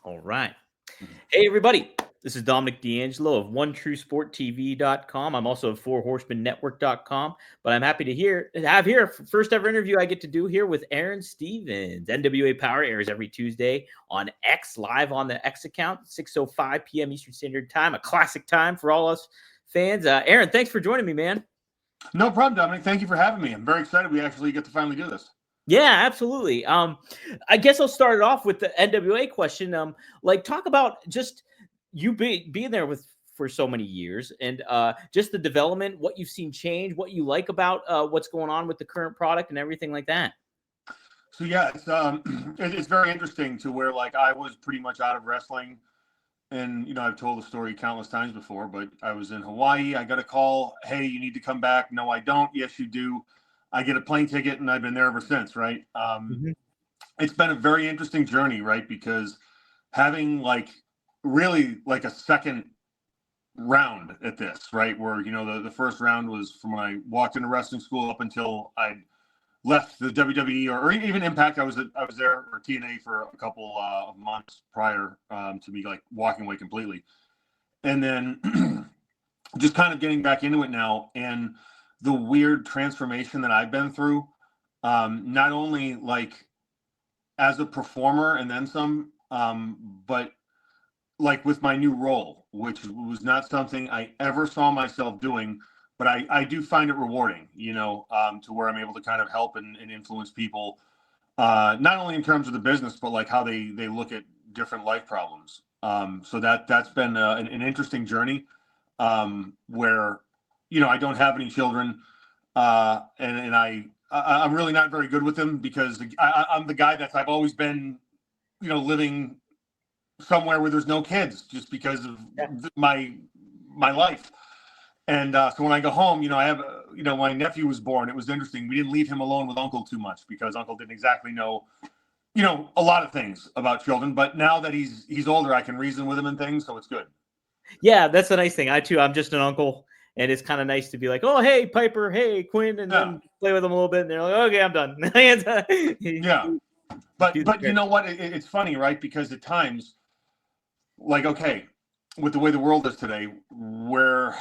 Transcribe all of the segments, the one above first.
All right. Hey, everybody. This is Dominic D'Angelo of OneTrueSportTV.com. I'm also of FourHorsemenNetwork.com. But I'm happy to have here first ever interview I get to do here with Aron Stevens. NWA Power airs every Tuesday on X, live on the X account, 6:05 p.m. Eastern Standard Time, a classic time for all us fans. Aron, thanks for joining me, man. No problem, Dominic. Thank you for having me. I'm very excited we actually get to finally do this. Yeah, absolutely. I guess I'll start it off with the NWA question. Talk about just you being there for so many years, and just the development, what you've seen change, what you like about what's going on with the current product, and everything like that. So yeah, it's very interesting to where I was pretty much out of wrestling, and I've told the story countless times before, but I was in Hawaii. I got a call, hey, you need to come back. No, I don't. Yes, you do. I get a plane ticket, and I've been there ever since, right? It's been a very interesting journey, right? Because having really a second round at this, right? Where, the first round was from when I walked into wrestling school up until I left the WWE or even Impact. I was there for TNA for a couple of months prior to me walking away completely. And then just kind of getting back into it now, and the weird transformation that I've been through, not only as a performer and then some, but with my new role, which was not something I ever saw myself doing, but I do find it rewarding, to where I'm able to kind of help and influence people, not only in terms of the business, but how they look at different life problems. So that's been an interesting journey, where I don't have any children, and I'm really not very good with them because I'm the guy I've always been, living somewhere where there's no kids just because of my life. And so when I go home, I have, my nephew was born. It was interesting. We didn't leave him alone with Uncle too much because Uncle didn't exactly know, a lot of things about children. But now that he's older, I can reason with him and things, so it's good. Yeah, that's a nice thing. I'm just an uncle, and it's kind of nice to be like, oh, hey, Piper, hey, Quinn, and then play with them a little bit, and they're like, okay, I'm done. Yeah. But you know what? It's funny, right? Because at times, okay, with the way the world is today, where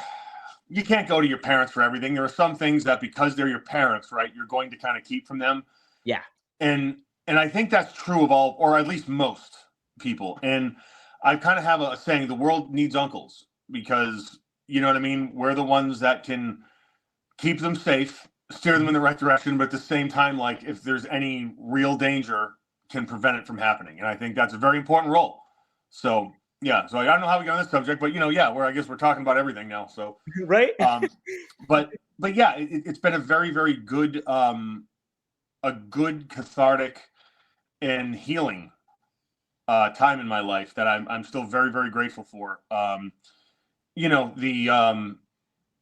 you can't go to your parents for everything. There are some things that because they're your parents, right, you're going to kind of keep from them. Yeah. And I think that's true of all, or at least most people. And I kind of have a saying, the world needs uncles because, you know what I mean? We're the ones that can keep them safe, steer them in the right direction, but at the same time, if there's any real danger, can prevent it from happening. And I think that's a very important role. So yeah, so I don't know how we got on this subject, but I guess we're talking about everything now. So right. But yeah, it's been a very, very good, a good cathartic and healing time in my life that I'm still very, very grateful for. The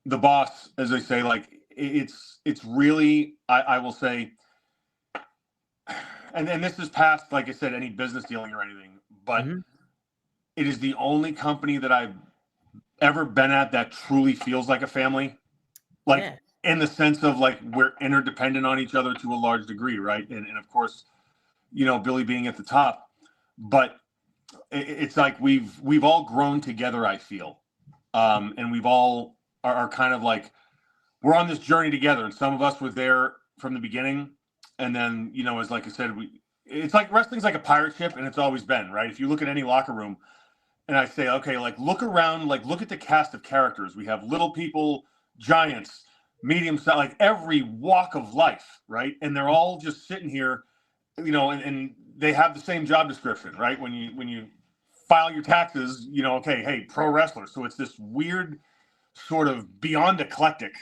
boss, as I say, it's really, I will say, and this is past, like I said, any business dealing or anything, but it is the only company that I've ever been at that truly feels like a family, in the sense of we're interdependent on each other to a large degree, right? And of course, Billy being at the top, but it's we've all grown together, I feel, and we've all are kind of we're on this journey together, and some of us were there from the beginning, and then as I said, it's wrestling's like a pirate ship, and it's always been, right? If you look at any locker room. And I say, okay, look around, look at the cast of characters. We have little people, giants, medium size, every walk of life, right? And they're all just sitting here, and they have the same job description, right? When you file your taxes, okay, hey, pro wrestler. So it's this weird sort of beyond eclectic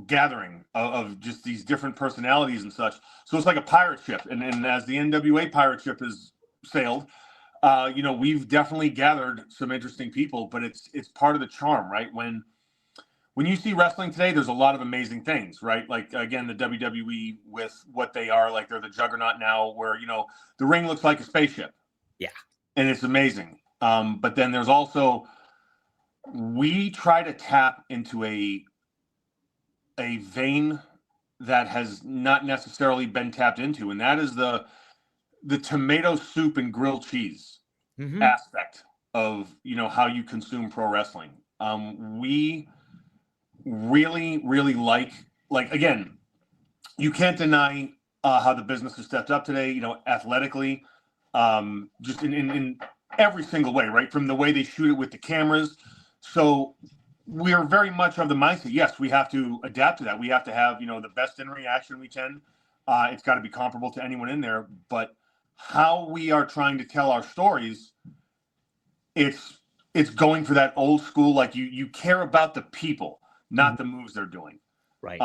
gathering of just these different personalities and such. So it's like a pirate ship. And as the NWA pirate ship has sailed, we've definitely gathered some interesting people, but it's part of the charm, right? When you see wrestling today, there's a lot of amazing things, right? Again, the WWE with what they are, they're the juggernaut now, where the ring looks like a spaceship. Yeah, and it's amazing. But then there's also, we try to tap into a vein that has not necessarily been tapped into, and that is the tomato soup and grilled cheese. Mm-hmm. aspect of, how you consume pro wrestling. We really, really like again, you can't deny how the business has stepped up today, athletically, just in every single way, right? From the way they shoot it with the cameras. So we're very much of the mindset. Yes, we have to adapt to that. We have to have, the best in reaction we can. It's got to be comparable to anyone in there. But how we are trying to tell our stories, it's going for that old school, like you care about the people, not the moves they're doing. Right.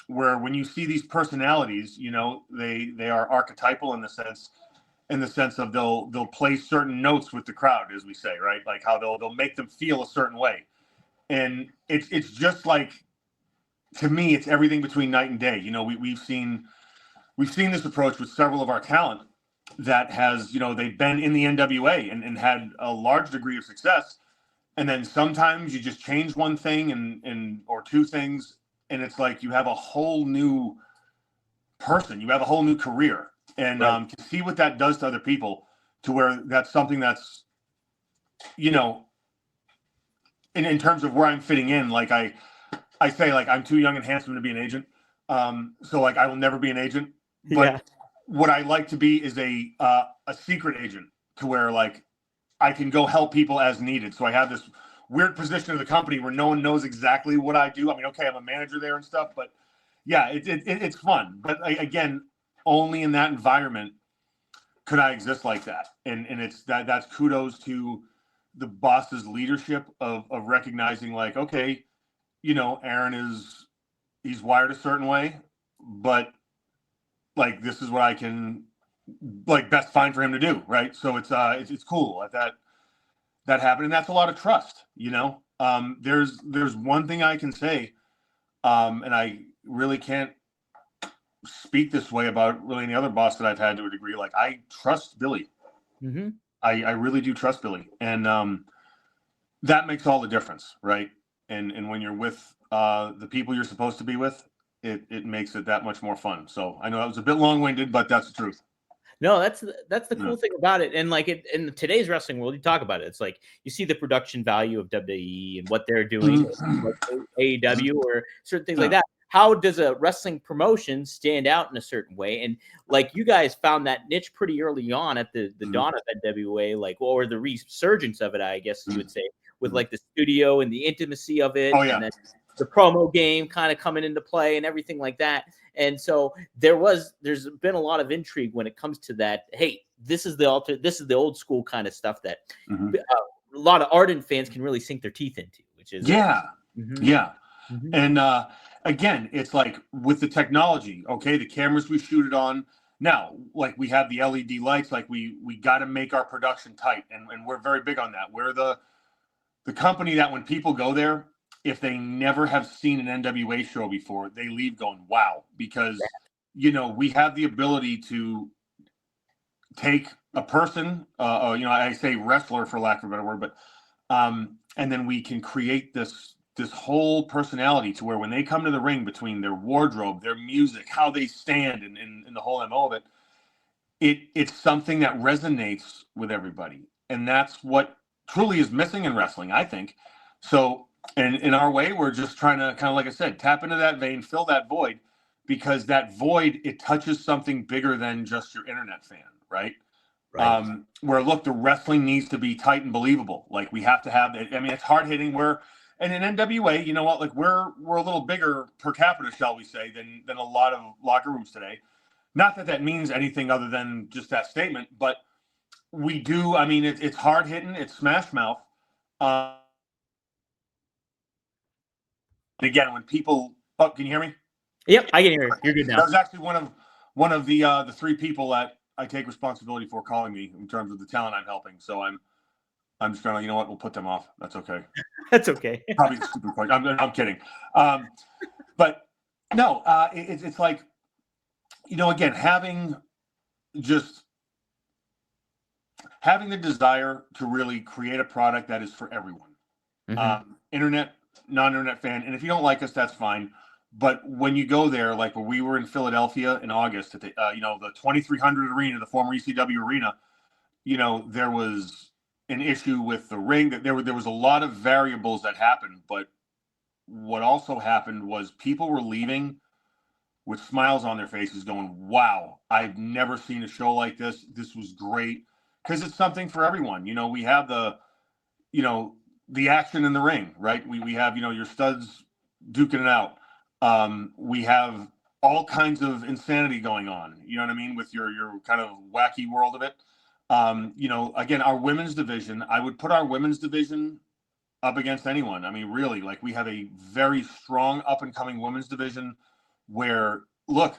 Where when you see these personalities, they are archetypal in the sense of they'll play certain notes with the crowd, as we say, right? Like how they'll make them feel a certain way. And it's just like, to me, it's everything between night and day. We've seen this approach with several of our talent that has, they've been in the NWA and had a large degree of success. And then sometimes you just change one thing and or two things, and it's like you have a whole new person, you have a whole new career. And right. To see what that does to other people, to where that's something that's, in terms of where I'm fitting in, like I say, like, I'm too young and handsome to be an agent. So like I will never be an agent. But Yeah. what I like to be is a secret agent, to where like I can go help people as needed. So I have this weird position of the company where no one knows exactly what I do. I mean, okay, I'm a manager there and stuff, but yeah, it's fun. But again, only in that environment could I exist like that. And it's that's kudos to the boss's leadership of recognizing, like, okay, Aron he's wired a certain way, but like this is what I can like best find for him to do, right? So it's cool that happened, and that's a lot of trust. There's one thing I can say, and I really can't speak this way about really any other boss that I've had to a degree. Like, I trust Billy. Mm-hmm. I really do trust Billy, and that makes all the difference, right? And when you're with the people you're supposed to be with, it makes it that much more fun. So I know that was a bit long-winded, but that's the truth. No, that's the cool thing about it. And like in today's wrestling world, you talk about it. It's like you see the production value of WWE and what they're doing, like AEW or certain things like that. How does a wrestling promotion stand out in a certain way? And like you guys found that niche pretty early on at the dawn of NWA, like, or the resurgence of it, I guess you would say, with like the studio and the intimacy of it, and then the promo game kind of coming into play and everything like that. And so there's been a lot of intrigue when it comes to that. Hey, this is the old school kind of stuff that a lot of ardent fans can really sink their teeth into, which is And again, it's like with the technology, okay, the cameras we shoot it on now, like we have the LED lights, like we got to make our production tight, and we're very big on that. We're the company that when people go there, if they never have seen an NWA show before, they leave going, wow, because, we have the ability to take a person, I say wrestler for lack of a better word, but, and then we can create this whole personality to where when they come to the ring, between their wardrobe, their music, how they stand, and the whole MO of it's something that resonates with everybody. And that's what truly is missing in wrestling, I think. So, and in our way, we're just trying to kind of, like I said, tap into that vein, fill that void, because that void, it touches something bigger than just your internet fan, right? Where, look, the wrestling needs to be tight and believable. Like, we have to have it. I mean, it's hard hitting. And in NWA, you know what? Like, we're a little bigger per capita, shall we say, than a lot of locker rooms today. Not that means anything other than just that statement, but we do. I mean, it's hard hitting. It's smash mouth. Again, when people, can you hear me? Yep, I can hear you. You're good now. That was actually one of the three people that I take responsibility for calling me in terms of the talent I'm helping. So I'm just going to, you know what, we'll put them off. That's okay. That's okay. Probably a stupid question. I'm kidding. But no, it's like, again, having the desire to really create a product that is for everyone. Internet, non-internet fan. And if you don't like us, that's fine. But when you go there, like when we were in Philadelphia in August at the 2300 arena, the former ECW arena, there was an issue with the ring, that there was a lot of variables that happened. But what also happened was people were leaving with smiles on their faces going, wow, I've never seen a show like this. This was great. Because it's something for everyone. We have the action in the ring, right? We have, your studs duking it out. We have all kinds of insanity going on, you know what I mean? With your kind of wacky world of it. Again, our women's division, I would put our women's division up against anyone. I mean, really, like, we have a very strong up and coming women's division where, look,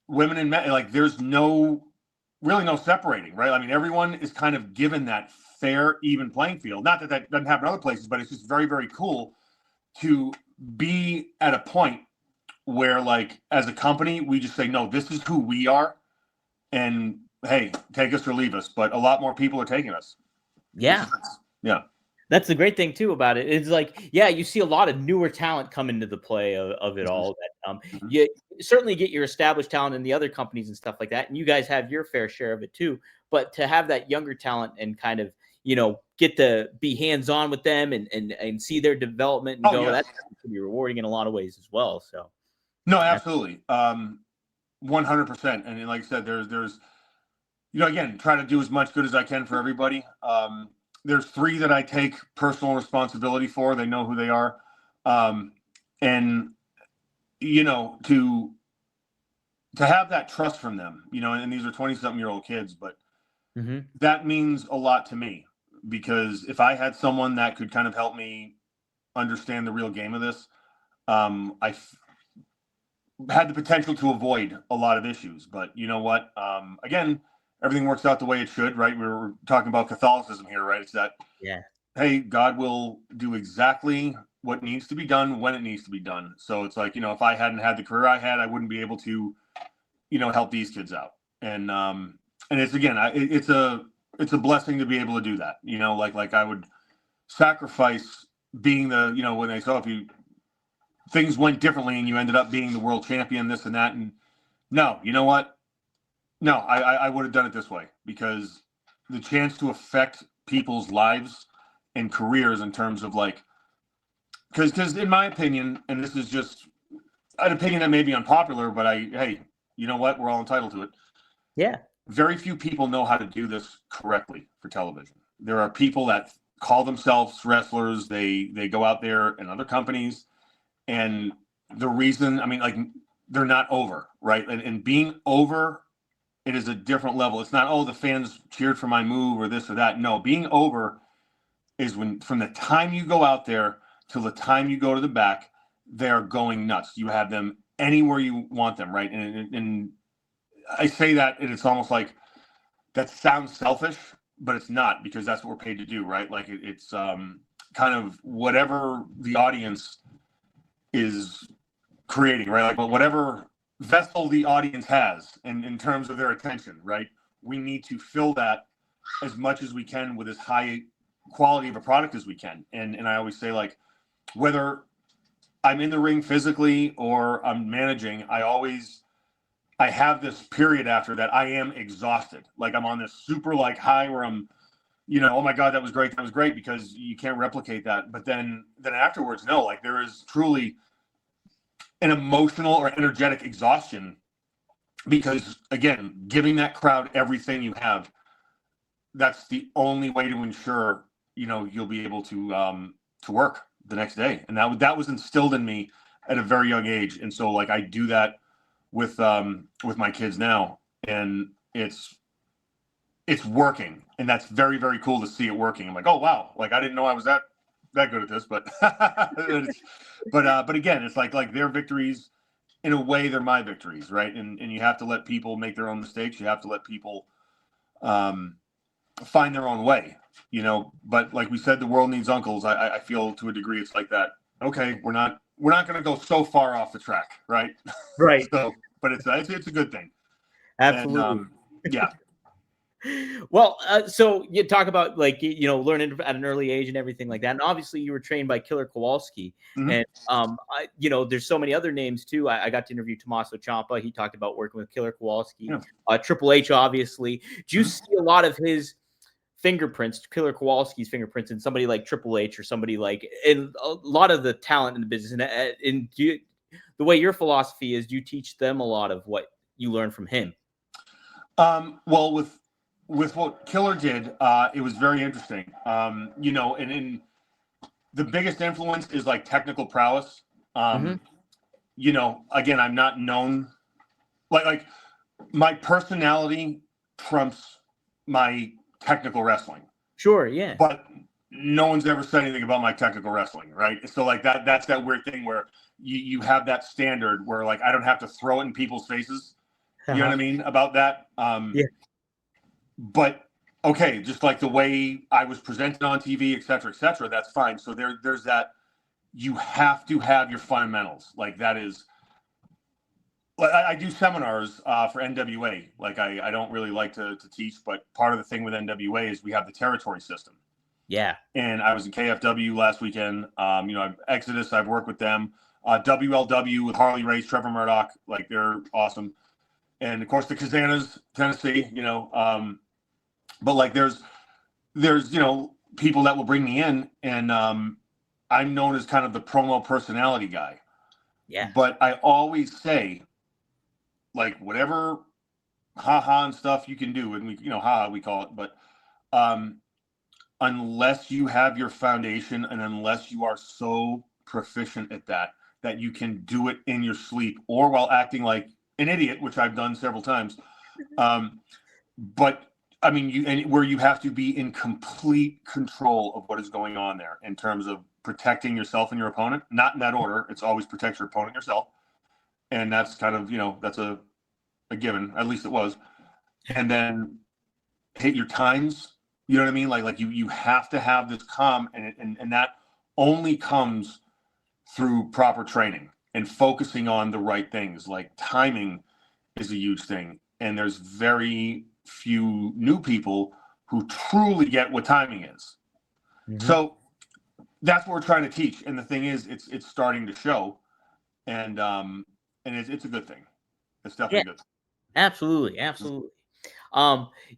women and men, like, there's really no separating, right? I mean, everyone is kind of given that fair, even playing field. Not that that doesn't happen other places, but it's just very, very cool to be at a point where, like, as a company, we just say, no, this is who we are. And hey, take us or leave us. But a lot more people are taking us. Yeah. Yeah. That's the great thing too about it. It's like, yeah, you see a lot of newer talent come into the play of it all. That you certainly get your established talent in the other companies and stuff like that, and you guys have your fair share of it too. But to have that younger talent and kind of get to be hands on with them and see their development and go, that's going to be rewarding in a lot of ways as well. So, no, absolutely, 100%. And like I said, there's again, try to do as much good as I can for everybody. There's 3 that I take personal responsibility for. They know who they are. And, to have that trust from them, and these are 20-something-year-old kids, but that means a lot to me, because if I had someone that could kind of help me understand the real game of this, I had the potential to avoid a lot of issues. But you know what? Again, everything works out the way it should, right? We're talking about Catholicism here, right? It's that, hey, God will do exactly what needs to be done when it needs to be done. So it's like, if I hadn't had the career I had, I wouldn't be able to, help these kids out. And it's, again, it's a blessing to be able to do that. Like I would sacrifice being the, when they saw, if things went differently and you ended up being the world champion, this and that. And no, you know what? No, I would have done it this way, because the chance to affect people's lives and careers in terms of, like, because in my opinion, and this is just an opinion that may be unpopular, but hey, you know what? We're all entitled to it. Yeah. Very few people know how to do this correctly for television. There are people that call themselves wrestlers. They go out there in other companies, and the reason, I mean, like, they're not over, right? And being over, it is a different level. It's not, oh, the fans cheered for my move or this or that. No, being over is when, from the time you go out there till the time you go to the back, they're going nuts. You have them anywhere you want them, right? And I say that, and it's almost like that sounds selfish, but it's not, because that's what we're paid to do, right? Like, it's kind of whatever the audience is creating, right? Like, whatever vessel the audience has in terms of their attention, right? We need to fill that as much as we can with as high quality of a product as we can. And I always say, like, whether I'm in the ring physically or I'm managing, I have this period after that I am exhausted. Like, I'm on this super, like, high where I'm, oh my God, that was great, because you can't replicate that. But then afterwards, no, like, there is truly an emotional or energetic exhaustion, because, again, giving that crowd everything you have, that's the only way to ensure, you'll be able to work the next day. And that was instilled in me at a very young age. And so, like, I do that with my kids now, and it's working. And that's very, very cool to see it working. I'm like, oh, wow. Like, I didn't know I was that good at this, but but again, it's like their victories, in a way, they're my victories, right? And you have to let people make their own mistakes. You have to let people find their own way, but like we said, the world needs uncles. I feel, to a degree, it's like that. Okay, we're not going to go so far off the track, right? Right. So, but it's a good thing. Absolutely. And, yeah. Well, so you talk about like learning at an early age and everything like that, and obviously you were trained by Killer Kowalski, Mhm. and there's so many other names too. I got to interview Tommaso Ciampa. He talked about working with Killer Kowalski, Yeah. Triple H, obviously. Do you Mhm. see a lot of his fingerprints, Killer Kowalski's fingerprints, in somebody like Triple H or somebody like in a lot of the talent in the business? And the way your philosophy is, do you teach them a lot of what you learn from him? Well, with what Killer did, it was very interesting. And in the biggest influence is like technical prowess. Hmm. Again, I'm not known like my personality trumps my technical wrestling, Sure, yeah. but no one's ever said anything about my technical wrestling, right? So like that's that weird thing where you have that standard where like I don't have to throw it in people's faces. You know what Uh-huh. I mean about that? Yeah. But okay, just like the way I was presented on TV, et cetera, that's fine. So there's that. You have to have your fundamentals. Like that is. Like I do seminars for NWA. Like I don't really like to teach, but part of the thing with NWA is we have the territory system. Yeah. And I was in KFW last weekend. Exodus. I've worked with them. WLW with Harley Race, Trevor Murdoch. Like they're awesome. And of course the Kazanas, Tennessee. But like there's people that will bring me in, and I'm known as kind of the promo personality guy. Yeah. But I always say, like, whatever haha and stuff you can do, and we haha we call it, but um, unless you have your foundation and unless you are so proficient at that you can do it in your sleep or while acting like an idiot, which I've done several times. But I mean, where you have to be in complete control of what is going on there in terms of protecting yourself and your opponent. Not in that order. It's always protect your opponent yourself, and that's kind of that's a given. At least it was. And then hit your times. You know what I mean? Like you have to have this calm, and that only comes through proper training and focusing on the right things. Like timing is a huge thing, and there's very few new people who truly get what timing is. Mhm. So that's what we're trying to teach. And the thing is, it's starting to show, and it's a good thing. It's definitely Yeah, a good thing. absolutely, absolutely.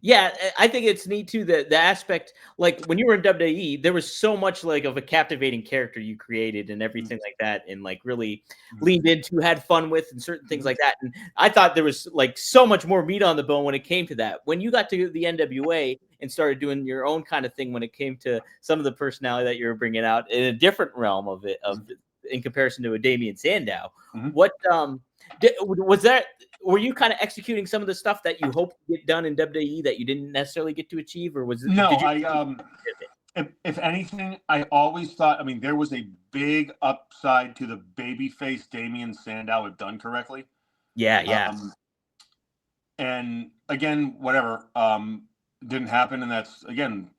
Yeah, I think it's neat too, the aspect, like when you were in WWE, there was so much like of a captivating character you created and everything like that, and like really leaned into, had fun with, and certain things like that. And I thought there was like so much more meat on the bone when it came to that. When you got to the NWA and started doing your own kind of thing, when it came to some of the personality that you were bringing out in a different realm of it, in comparison to a Damian Sandow, Mm-hmm. what was that? Were you kind of executing some of the stuff that you hoped to get done in WWE that you didn't necessarily get to achieve, or No, did you? if anything, I always thought. I mean, there was a big upside to the babyface Damian Sandow if done correctly. Yeah, yeah. And again, whatever didn't happen, and that's again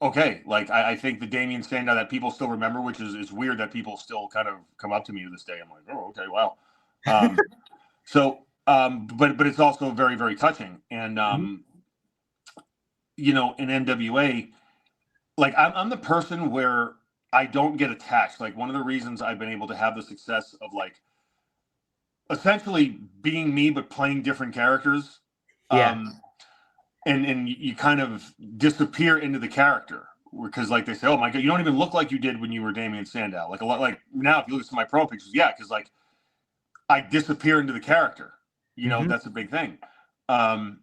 okay. Like I think the Damian Sandow that people still remember, which is weird that people still kind of come up to me to this day. I'm like, oh, okay, wow. But it's also very, very touching. And in NWA, like I'm the person where I don't get attached. Like one of the reasons I've been able to have the success of like essentially being me but playing different characters. Yeah. And you kind of disappear into the character because like they say, oh my god, you don't even look like you did when you were Damian Sandow. Like a lot, like now if you look at my pro pictures, yeah, because like I disappear into the character. That's a big thing. And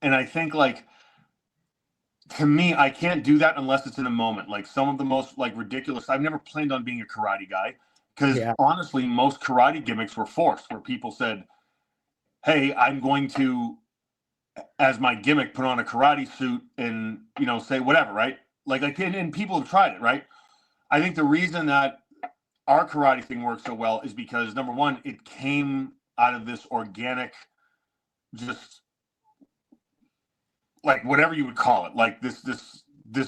I think like to me, I can't do that unless it's in a moment. Like some of the most like ridiculous. I've never planned on being a karate guy because honestly, most karate gimmicks were forced, where people said, "Hey, I'm going to, as my gimmick, put on a karate suit and say whatever," right? And people have tried it, right? I think the reason that our karate thing works so well is because number one, it came out of this organic, just like whatever you would call it, like this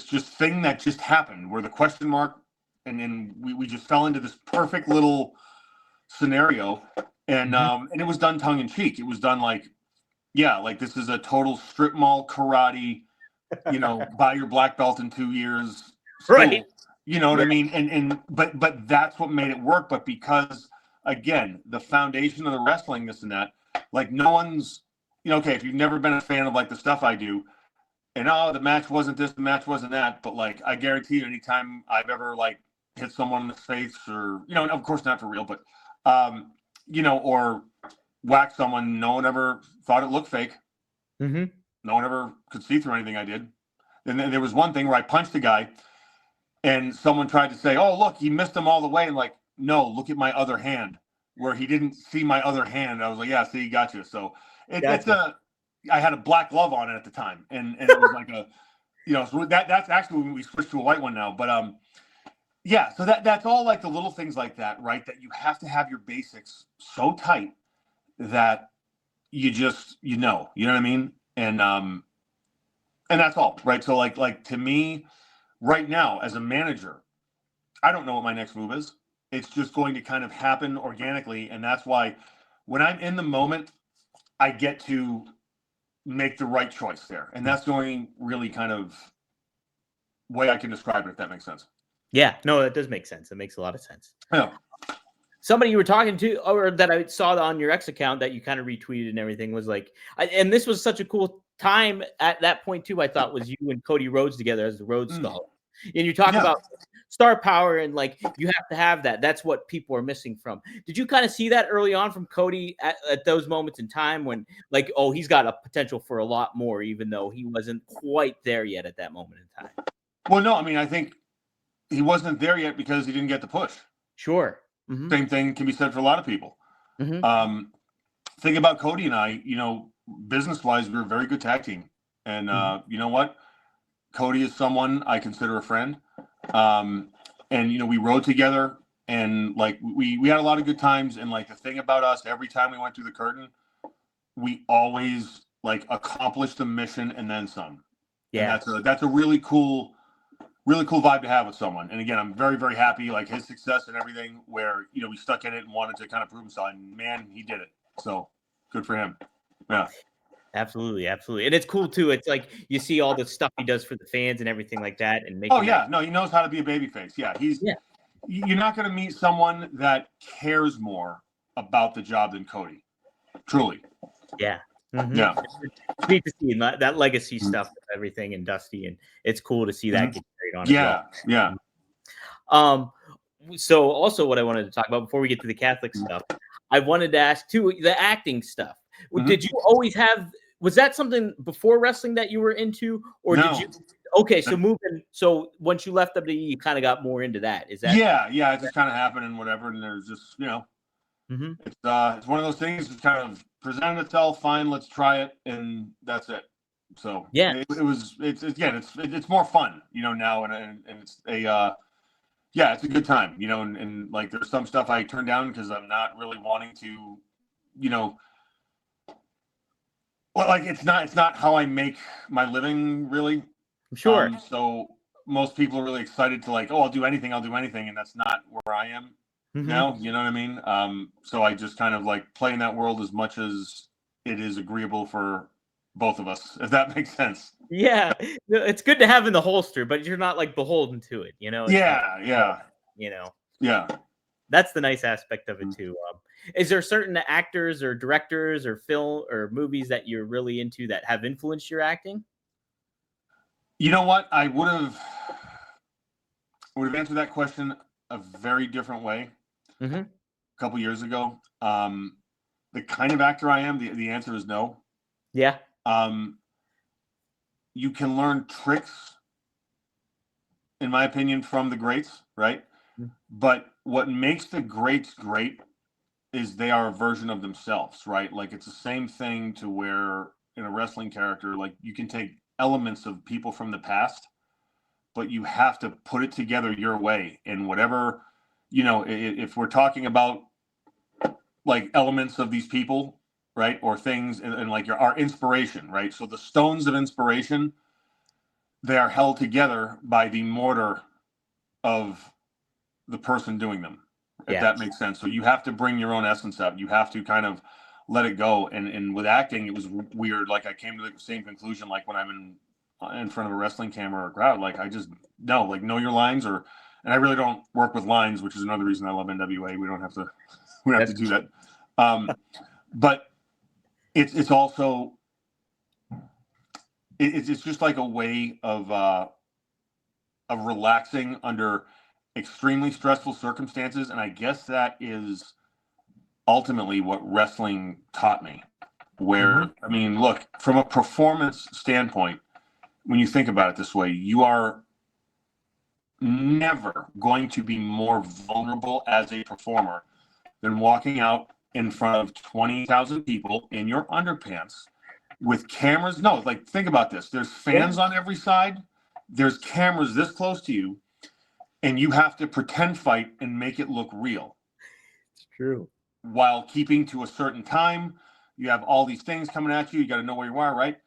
just thing that just happened where the question mark, and then we just fell into this perfect little scenario, and it was done tongue in cheek. It was done like Yeah, like this is a total strip mall karate, buy your black belt in 2 years Right. school. You know what I Yeah. mean? But that's what made it work. But because again, the foundation of the wrestling, this and that, like no one's, okay, if you've never been a fan of like the stuff I do, and the match wasn't this, the match wasn't that, but like I guarantee you, anytime I've ever like hit someone in the face, or and of course not for real, but or whack someone, no one ever thought it looked fake. Mm-hmm. No one ever could see through anything I did. And then there was one thing where I punched a guy, and someone tried to say, "Oh, look, he missed him all the way," and like, no, look at my other hand, where he didn't see my other hand. I was like, "Yeah, see, he got you." So Gotcha. I had a black glove on it at the time, and it was like so that's actually when we switched to a white one now. But yeah, so that's all like the little things like that, right? That you have to have your basics so tight that you just you know what I mean, and that's all, right? So like to me, right now as a manager, I don't know what my next move is. It's just going to kind of happen organically, and that's why when I'm in the moment, I get to make the right choice there, and that's the only really kind of way I can describe it, if that makes sense. Yeah, no, that does make sense. It makes a lot of sense. Yeah. Somebody you were talking to, or that I saw on your X account that you kind of retweeted and everything, was like, and this was such a cool time at that point too. I thought was you and Cody Rhodes together as the Rhodes Skull, and you talk about star power and like you have to have that. That's what people are missing from. Did you kind of see that early on from Cody at those moments in time when like, oh, he's got a potential for a lot more, even though he wasn't quite there yet at that moment in time? Well, no, I mean, I think he wasn't there yet because he didn't get the push. Sure. Mm-hmm. Same thing can be said for a lot of people. Mm-hmm. Think about Cody and I, business-wise, we were a very good tag team. And you know what? Cody is someone I consider a friend. And, we rode together, and like we had a lot of good times. And like the thing about us, every time we went through the curtain, we always like accomplished the mission and then some. Yeah. And that's a really cool vibe to have with someone. And again, I'm very, very happy, like his success and everything, where, we stuck in it and wanted to kind of prove himself, and man, he did it. So good for him. Yeah. Absolutely, absolutely. And it's cool too. It's like you see all the stuff he does for the fans and everything like that, and making no, he knows how to be a babyface. Yeah. You're not going to meet someone that cares more about the job than Cody. Truly. Yeah. Mm-hmm. Yeah. It's neat to see that legacy stuff with everything and Dusty, and it's cool to see that get carried on. Yeah. As well. Yeah. So also what I wanted to talk about before we get to the Catholic stuff, I wanted to ask too, the acting stuff. Did you always have, was that something before wrestling that you were into, or did you? Okay, so once you left WWE, you kind of got more into that. Is that? Yeah, it just kind of happened and whatever, and there's just it's one of those things that kind of presented itself. Fine, let's try it, and that's it. So yeah, it's more fun, now, and it's it's a good time, and like there's some stuff I turn down because I'm not really wanting to, well, like it's not how I make my living, really. Sure. So most people are really excited to like, oh, I'll do anything, and that's not where I am now. You know what I mean? So I just kind of like play in that world as much as it is agreeable for both of us, if that makes sense. Yeah, it's good to have in the holster, but you're not like beholden to it, Yeah. That's the nice aspect of it too. Is there certain actors or directors or film or movies that you're really into that have influenced your acting? You know what? I would have answered that question a very different way a couple years ago. The kind of actor I am, the answer is no. Yeah. You can learn tricks, in my opinion, from the greats, right? But what makes the greats great is they are a version of themselves, right? Like it's the same thing to where in a wrestling character, like you can take elements of people from the past, but you have to put it together your way. And whatever, if we're talking about like elements of these people, right, or things, and like our inspiration, right? So the stones of inspiration, they are held together by the mortar of the person doing them, if that makes sense. So you have to bring your own essence out. You have to kind of let it go. And with acting, it was weird. Like I came to the same conclusion, like when I'm in front of a wrestling camera or crowd, like I just know your lines, and I really don't work with lines, which is another reason I love NWA. We don't have to do that. But it's also it's just like a way of relaxing under extremely stressful circumstances, and I guess that is ultimately what wrestling taught me. Where I mean, look, from a performance standpoint, when you think about it this way, you are never going to be more vulnerable as a performer than walking out in front of 20,000 people in your underpants with cameras. No, like think about this. There's fans on every side. There's cameras this close to you, and you have to pretend fight and make it look real. It's true. While keeping to a certain time, you have all these things coming at you. You got to know where you are, right?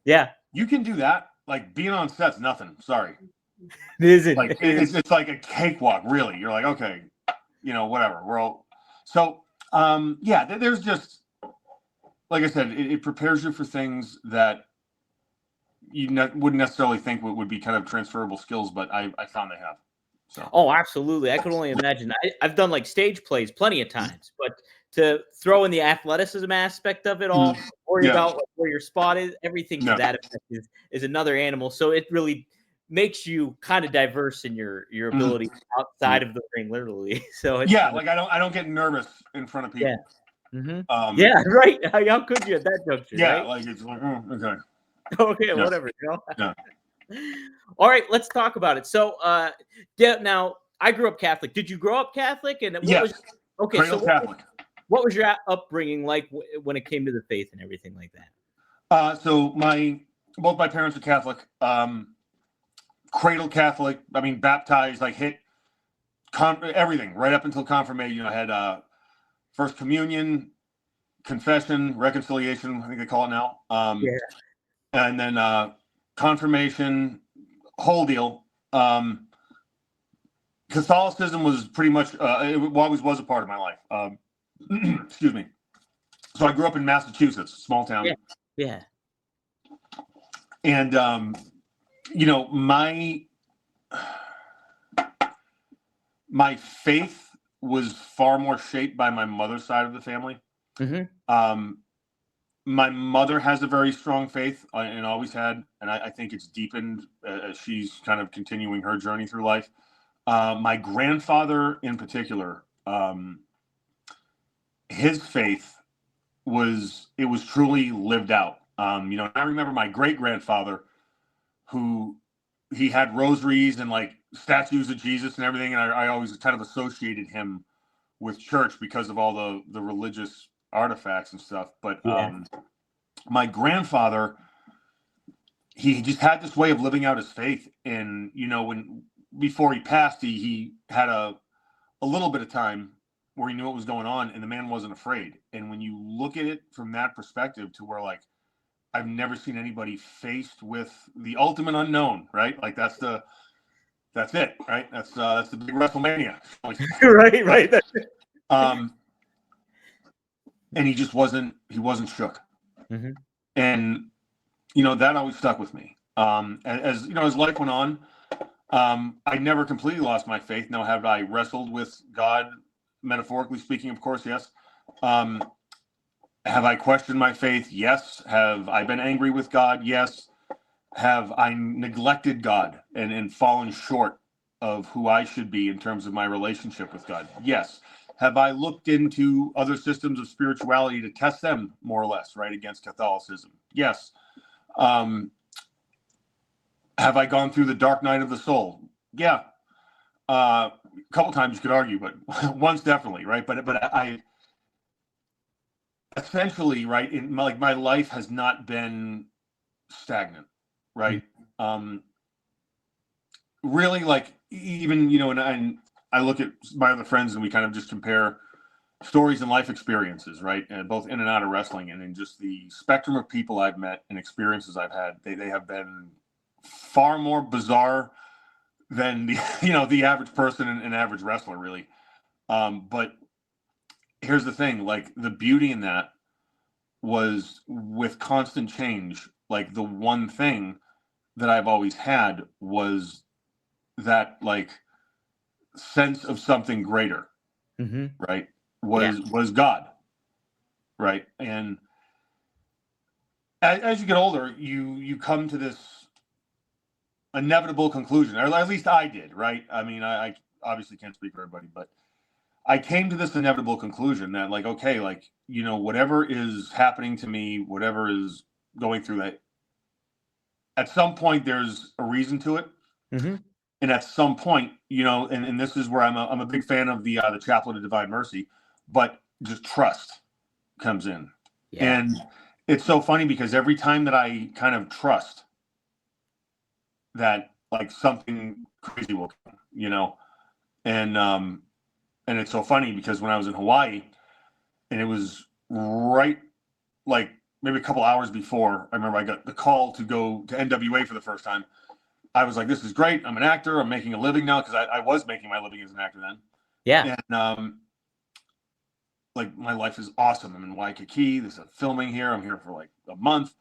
Yeah. You can do that. Like being on set's nothing. Sorry. It isn't. Like it's like a cakewalk, really. You're like, okay, whatever. We're all so there's just, like I said, it prepares you for things that you wouldn't necessarily think would be kind of transferable skills, but I found they have. So. Oh, absolutely. I could only imagine. I've done like stage plays plenty of times, but to throw in the athleticism aspect of it all, worry about like, where your spot is, everything to that effect is another animal. So it really makes you kind of diverse in your ability outside of the ring, literally. So it's, like I don't get nervous in front of people. Yeah, right. How could you at that juncture? Yeah, right? like it's like okay. Okay, whatever. All right, let's talk about it. So, now I grew up Catholic. Did you grow up Catholic? And Catholic. What was your upbringing like when it came to the faith and everything like that? So both my parents are Catholic. Cradle Catholic. I mean, baptized, like hit everything right up until confirmation. I had first communion, confession, reconciliation. I think they call it now. And then confirmation, whole deal. Catholicism was pretty much it always was a part of my life. Excuse me. So I grew up in Massachusetts, small town. Yeah. And my faith was far more shaped by my mother's side of the family. My mother has a very strong faith and always had, and I think it's deepened as she's kind of continuing her journey through life. My grandfather in particular, his faith was truly lived out. I remember my great-grandfather who he had rosaries and like statues of Jesus and everything. And I always kind of associated him with church because of all the religious artifacts and stuff. But my grandfather, he just had this way of living out his faith. And, before he passed, he had a little bit of time where he knew what was going on and the man wasn't afraid. And when you look at it from that perspective to where like, I've never seen anybody faced with the ultimate unknown, right? Like that's it, right? That's the big WrestleMania. right. And he wasn't shook. And, that always stuck with me. As life went on, I never completely lost my faith. Now, have I wrestled with God, metaphorically speaking? Of course, yes. Have I questioned my faith? Yes. Have I been angry with God? Yes. Have I neglected God and fallen short of who I should be in terms of my relationship with God? Yes. Have I looked into other systems of spirituality to test them more or less, right, against Catholicism? Yes. Have I gone through the dark night of the soul? Yeah. A couple times you could argue, but once definitely, right? But I essentially, right, in my life has not been stagnant, right? Really, like even and I look at my other friends and we kind of just compare stories and life experiences, right? And both in and out of wrestling, and in just the spectrum of people I've met and experiences I've had, they have been far more bizarre than the average person and average wrestler, really. But here's the thing, like the beauty in that was with constant change, like the one thing that I've always had was that like sense of something greater, right? Was God, right? And as you get older, you come to this inevitable conclusion, or at least I did, right? I mean, I obviously can't speak for everybody, but I came to this inevitable conclusion that, like, okay, like, you know, whatever is happening to me, whatever is going through that, at some point there's a reason to it. And at some point, you know, and this is where I'm a big fan of the Chaplet of Divine Mercy, but just trust comes in. Yeah. And it's so funny because every time that I kind of trust that like something crazy will come, you know, and it's so funny because when I was in Hawaii, and it was right like maybe a couple hours before, I remember I got the call to go to NWA for the first time. I was like, this is great. I'm an actor. I'm making a living now, because I was making my living as an actor then. Yeah. And like my life is awesome. I'm in Waikiki. There's a filming here. I'm here for like a month.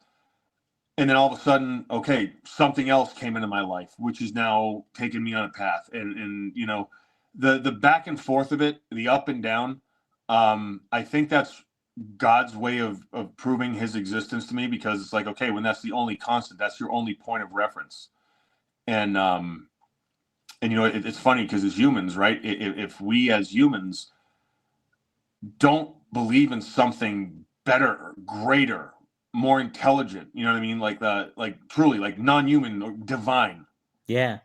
And then all of a sudden, okay, something else came into my life, which is now taking me on a path. And you know, the back and forth of it, the up and down, I think that's God's way of proving his existence to me, because it's like, okay, when that's the only constant, that's your only point of reference. And you know, it's funny because as humans, right, if we as humans don't believe in something better, greater, more intelligent, you know what I mean, like truly like non-human or divine, yeah,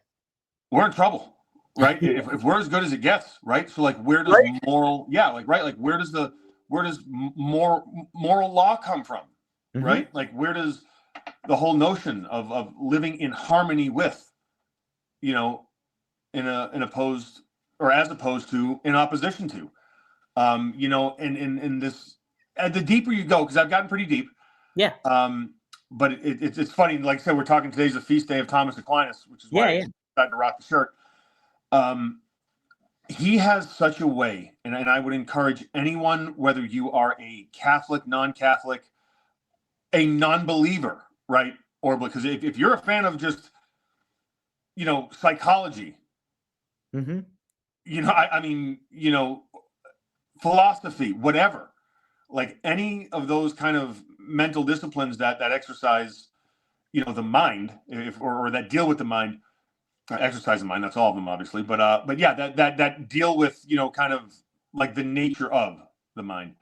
we're in trouble, right? if we're as good as it gets, right? So like, where does moral, yeah, like, right, like where does moral law come from, right? Like, where does the whole notion of living in harmony with, you know, in opposed, or as opposed to, in opposition to, you know, in this, the deeper you go, because I've gotten pretty deep. Yeah. But it's funny. Like I said, we're talking, today's the feast day of Thomas Aquinas, which is why I decided to rock the shirt. He has such a way, and I would encourage anyone, whether you are a Catholic, non-Catholic, a non-believer, right? Or because if you're a fan of just, you know, psychology, you know, I mean, you know, philosophy, whatever, like any of those kind of mental disciplines that exercise, you know, the mind, or that deal with the mind, exercise the mind, that's all of them, obviously, but yeah, that deal with, you know, kind of like the nature of the mind.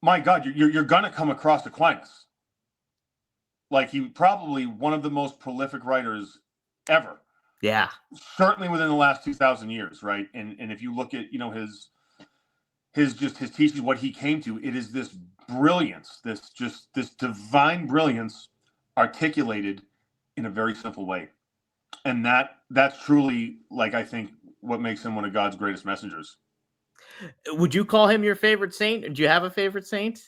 My God, you're gonna come across Aquinas. Like, he probably one of the most prolific writers ever. Yeah. Certainly within the last 2,000 years, right? And if you look at, you know, his teachings, what he came to, it is this brilliance, this divine brilliance articulated in a very simple way. And that's truly, like, I think what makes him one of God's greatest messengers. Would you call him your favorite saint? Do you have a favorite saint?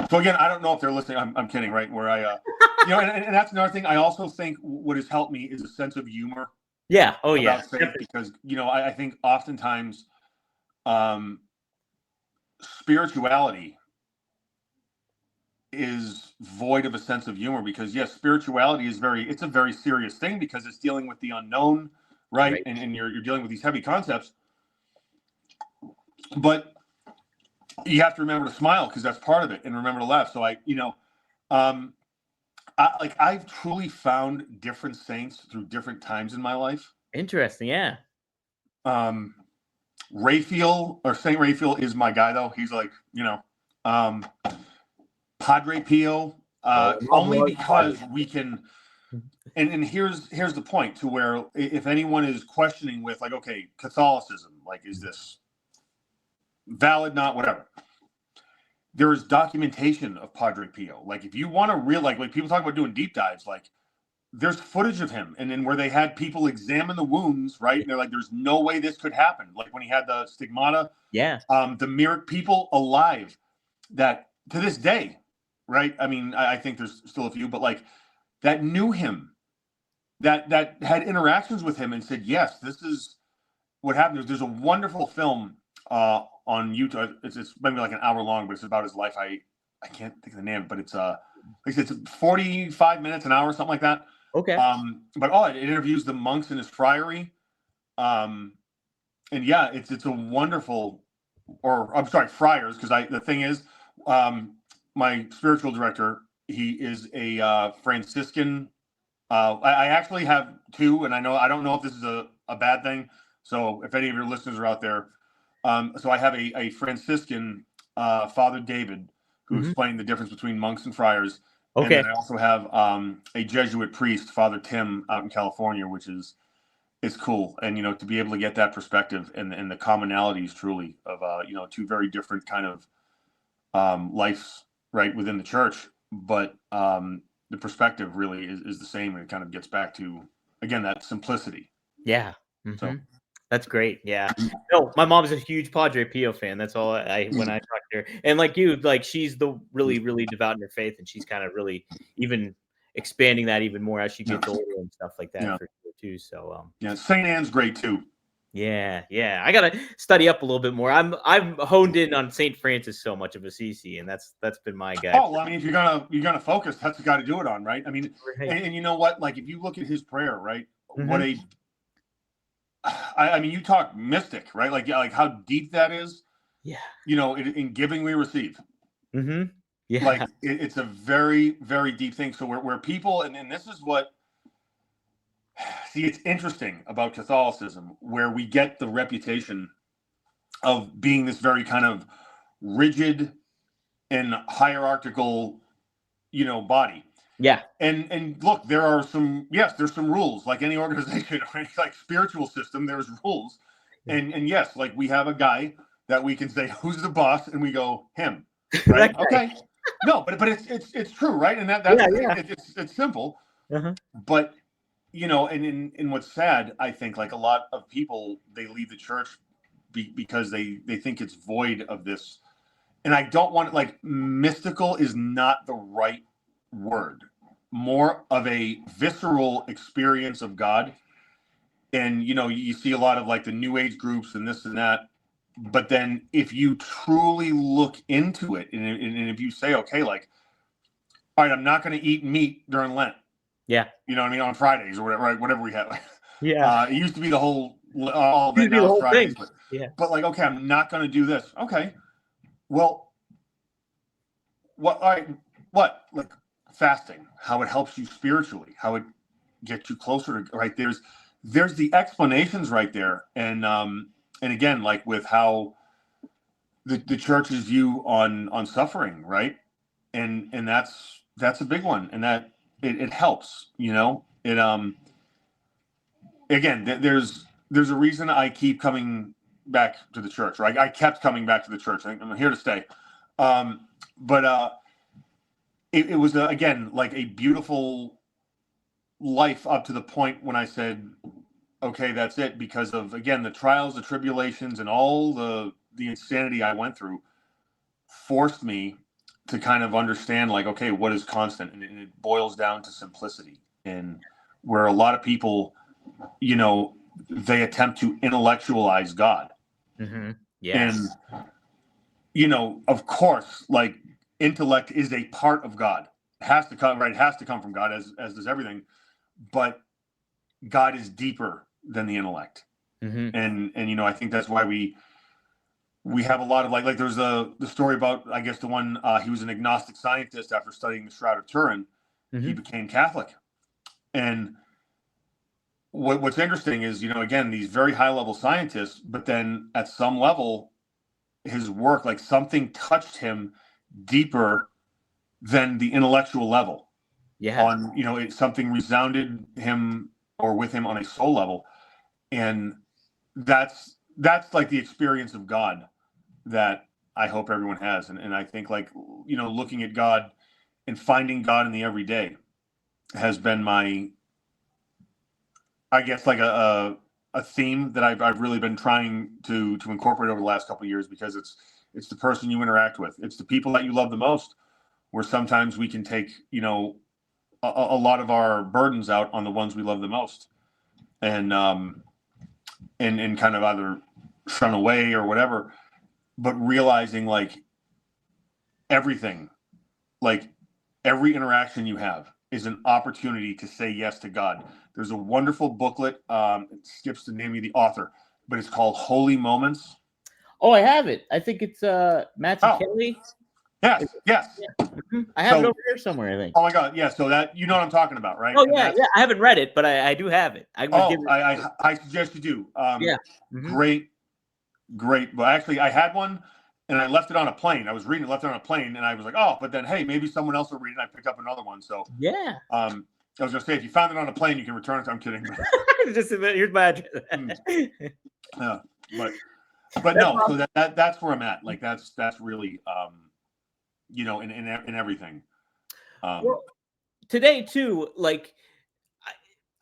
So again, I don't know if they're listening. I'm kidding, right? Where I, you know, and that's another thing. I also think what has helped me is a sense of humor. Yeah. Oh yeah. Faith, because, you know, I think oftentimes, spirituality is void of a sense of humor, because yes, spirituality is it's a very serious thing, because it's dealing with the unknown, right? And you're dealing with these heavy concepts, but you have to remember to smile, because that's part of it, and remember to laugh. So I've truly found different saints through different times in my life. Interesting. Yeah. Raphael, or Saint Raphael, is my guy, though. He's like, you know, Padre Pio, only because we can, and here's the point, to where if anyone is questioning with, like, okay, Catholicism, like, is this valid, not whatever, there is documentation of Padre Pio. Like, if you want to like people talk about doing deep dives, like, there's footage of him, and then where they had people examine the wounds, right? And they're like, there's no way this could happen. Like when he had the stigmata, yeah, the Myrick people alive that to this day, right? I mean, I think there's still a few, but like, that knew him, that had interactions with him and said, yes, this is what happened. There's a wonderful film on YouTube. It's maybe like an hour long, but it's about his life. I I can't think of the name, but it's like I said, it's 45 minutes, an hour, something like that. Okay. But it interviews the monks in his friary. And yeah, it's a wonderful, or I'm sorry, friars, because the thing is, my spiritual director, he is a Franciscan. I actually have two, and I don't know if this is a bad thing. So if any of your listeners are out there, so I have a Franciscan Father David who explained the difference between monks and friars. Okay. And then I also have a Jesuit priest, Father Tim, out in California, which is cool. And to be able to get that perspective and the commonalities truly of two very different kind of lives right within the church, but the perspective really is the same, and it kind of gets back to, again, that simplicity. Yeah. So that's great. Yeah. No, my mom's a huge Padre Pio fan. That's all when I talk to her. And like you, like she's the really, really devout in her faith, and she's kind of really even expanding that even more as she gets older and stuff like that for sure too. So yeah, St. Anne's great too. Yeah. I gotta study up a little bit more. I'm honed in on St. Francis so much of Assisi, and that's been my guy. Oh, well, I mean, if you're gonna focus, that's the guy to do it on, right? I mean, and you know what? Like, if you look at his prayer, right? I mean, you talk mystic, right? Like how deep that is. Yeah. In giving we receive. Yeah. Like it's a very, very deep thing. So where people, and this is what. See, it's interesting about Catholicism, where we get the reputation of being this very kind of rigid and hierarchical, body. Yeah. And look, there's some rules, like any organization or any like spiritual system, there's rules. And yes, like we have a guy that we can say, who's the boss? And we go, him. Right? Okay. No, but it's true, right? And it's simple. But and what's sad, I think, like a lot of people, they leave the church because they think it's void of this. And I don't want like mystical is not the right word. More of a visceral experience of God. And you see a lot of like the New Age groups and this and that. But then if you truly look into it, and if you say, okay, like, all right, I'm not going to eat meat during Lent. Yeah. You know what I mean? On Fridays or whatever, right? Whatever we have. Yeah. It used to be the whole all of it now Fridays. But like, okay, I'm not going to do this. Okay. Well, what? All right. What? Like fasting, how it helps you spiritually, how it gets you closer to, right? There's the explanations right there. And again, like with how the church's view on suffering, right? And that's a big one. And that it helps, it again, there's a reason I keep coming back to the church, right? I kept coming back to the church. I'm here to stay. But it was again like a beautiful life up to the point when I said, okay, that's it, because of, again, the trials, the tribulations, and all the insanity I went through forced me to kind of understand, like, okay, what is constant? And it boils down to simplicity. And where a lot of people, they attempt to intellectualize God. Yes. And, of course, like, intellect is a part of God. It has to come, right? It has to come from God, as does everything. But God is deeper than the intellect. And I think that's why we have a lot of like there's the story about, I guess, the one, he was an agnostic scientist. After studying the Shroud of Turin, he became Catholic. And what's interesting is, again, these very high level scientists, but then at some level, his work, like something touched him deeper than the intellectual level. On, something resounded him or with him on a soul level. And that's like the experience of God that I hope everyone has. And I think, like, looking at God and finding God in the everyday has been my, I guess, like a theme that I've really been trying to incorporate over the last couple of years, because it's the person you interact with. It's the people that you love the most, where sometimes we can take, a lot of our burdens out on the ones we love the most. And kind of either shun away or whatever, but realizing, like, everything like every interaction you have is an opportunity to say yes to God. There's a wonderful booklet. It skips the name of the author, but it's called Holy Moments. Oh, I have it. I think it's Matthew Kelly. Yes. Yeah. I have it over here somewhere, I think. Oh my God. Yeah. So that, you know what I'm talking about, right? Oh, yeah. I haven't read it, but I do have it. I suggest you do. Great. But actually, I had one and I left it on a plane. I was reading it, left it on a plane, and I was like, oh, but then, hey, maybe someone else will read it. And I picked up another one. So, yeah. I was going to say, if you found it on a plane, you can return it. I'm kidding. Just here's my address. Yeah. But no, so that's where I'm at. Like, that's really, you know, in everything. Well, today too, like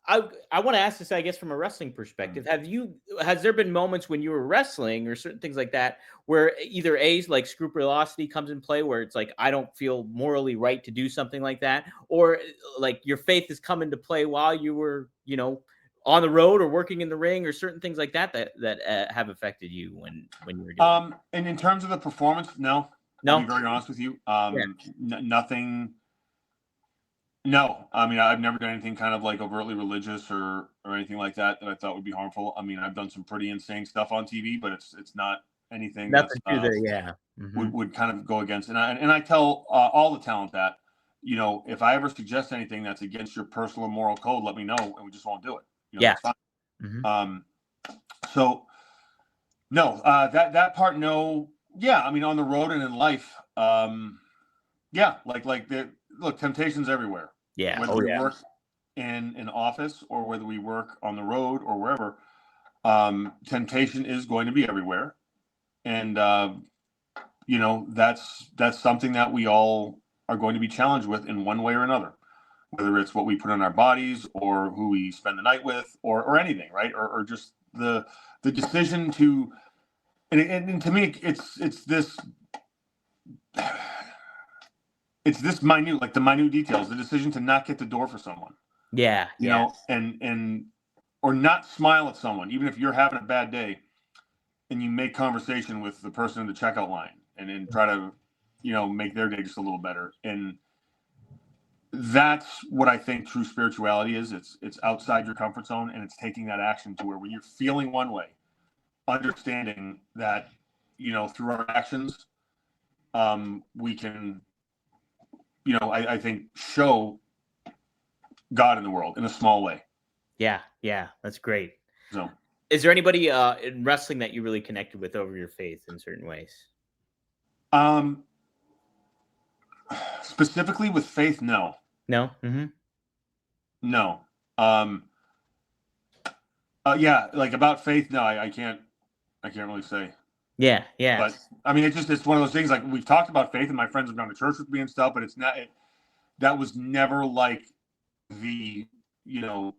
I want to ask this, I guess, from a wrestling perspective. Has there been moments when you were wrestling or certain things like that where either like scrupulosity comes in play, where it's like, I don't feel morally right to do something like that, or like your faith has come into play while you were, you know, on the road or working in the ring, or certain things like that have affected you when you were doing and in terms of the performance, no. I'll be very honest with you. Nothing. No, I mean, I've never done anything kind of like overtly religious or anything like that I thought would be harmful. I mean, I've done some pretty insane stuff on TV, but it's not anything that's would kind of go against. And I tell all the talent that, you know, if I ever suggest anything that's against your personal and moral code, let me know, and we just won't do it. You know, it's fine. So no, that part, no. Yeah, I mean, on the road and in life, yeah, like look, temptation's everywhere. Yeah. Whether we work in an office or whether we work on the road or wherever, temptation is going to be everywhere. And, you know, that's something that we all are going to be challenged with in one way or another, whether it's what we put on our bodies or who we spend the night with or anything, right? Or just the decision to, and to me, it's this minute, like the minute details, the decision to not get the door for someone. Yeah. You know, and or not smile at someone, even if you're having a bad day, and you make conversation with the person in the checkout line and then try to, you know, make their day just a little better. And that's what I think true spirituality is. It's outside your comfort zone, and it's taking that action to where when you're feeling one way, understanding that, you know, through our actions, we can, you know, I think show God in the world in a small way. Yeah, that's great. So, is there anybody in wrestling that you really connected with over your faith in certain ways? Specifically with faith, no. No. No. Yeah, like about faith, no, I can't really say. Yeah. But I mean, it's one of those things, like we've talked about faith and my friends have gone to church with me and stuff, but it's not, that was never like the, you know,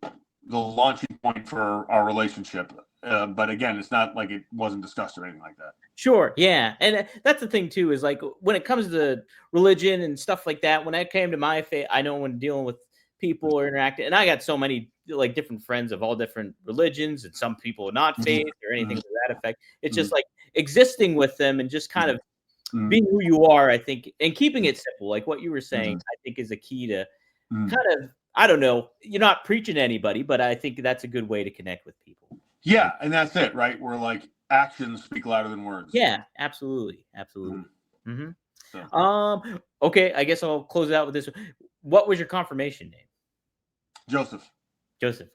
the launching point for our relationship. But again, it's not like it wasn't discussed or anything like that. Sure. Yeah. And that's the thing too, is like when it comes to religion and stuff like that, when I came to my faith, I know when dealing with people or interacting, and I got so many like different friends of all different religions, and some people not faith or anything to that effect. It's just like existing with them and just kind of being who you are, I think, and keeping it simple, like what you were saying, I think is a key to kind of, I don't know, you're not preaching to anybody, but I think that's a good way to connect with people. Yeah, and that's it, right? We're like, actions speak louder than words. Yeah, absolutely. Okay, I guess I'll close it out with this. What was your confirmation name? Joseph.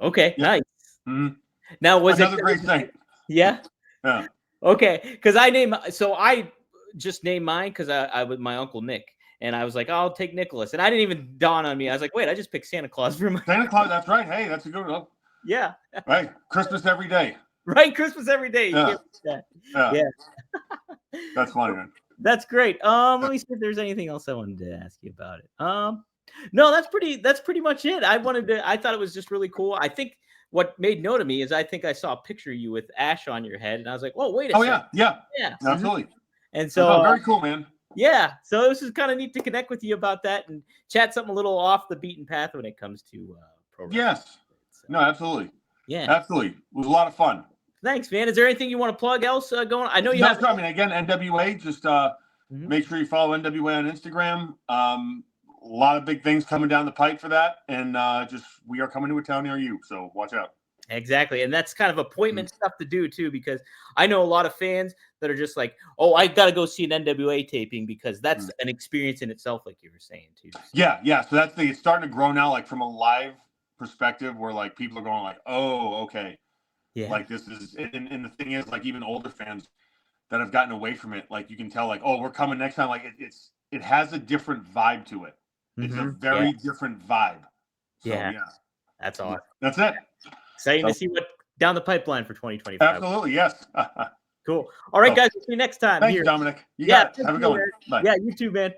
Okay, nice. Now, was another great thing? Yeah. Yeah. Okay, because I just named mine because I with my uncle Nick, and I was like, I'll take Nicholas, and I didn't even dawn on me. I was like, wait, I just picked Santa Claus for my Santa Claus. That's right. Hey, that's a good one. Yeah. Right. Christmas every day. Right. Christmas every day. Yeah. Yeah. That's funny, man. That's great. Let me see if there's anything else I wanted to ask you about it. No, that's pretty much it. I thought it was just really cool. I think what made note of me is I think I saw a picture of you with ash on your head, and I was like, whoa, wait a second. Yeah. Absolutely. And so very cool, man. Yeah. So this is kind of neat to connect with you about that and chat something a little off the beaten path when it comes to pro wrestling. Yes. No, absolutely. Yeah. Absolutely. It was a lot of fun. Thanks, man. Is there anything you want to plug else going on? I know you have. I mean, again, NWA, just Make sure you follow NWA on Instagram. A lot of big things coming down the pipe for that, and we are coming to a town near you, so watch out. Exactly. And that's kind of appointment stuff to do too, because I know a lot of fans that are just like, oh, I got to go see an NWA taping because that's an experience in itself, like you were saying too. So. Yeah. So it's starting to grow now, like from a live perspective where like people are going like, oh, okay. Yeah. Like this is, and the thing is like even older fans that have gotten away from it, like you can tell like, oh, we're coming next time. Like it has a different vibe to it. It's a very different vibe. So, yeah. That's awesome. That's it. Exciting to see what down the pipeline for 2025. Absolutely, yes. Cool. All right, guys. We'll see you next time. Thanks, Dominic. You got it. Have a good one. Bye. Yeah, you too, man.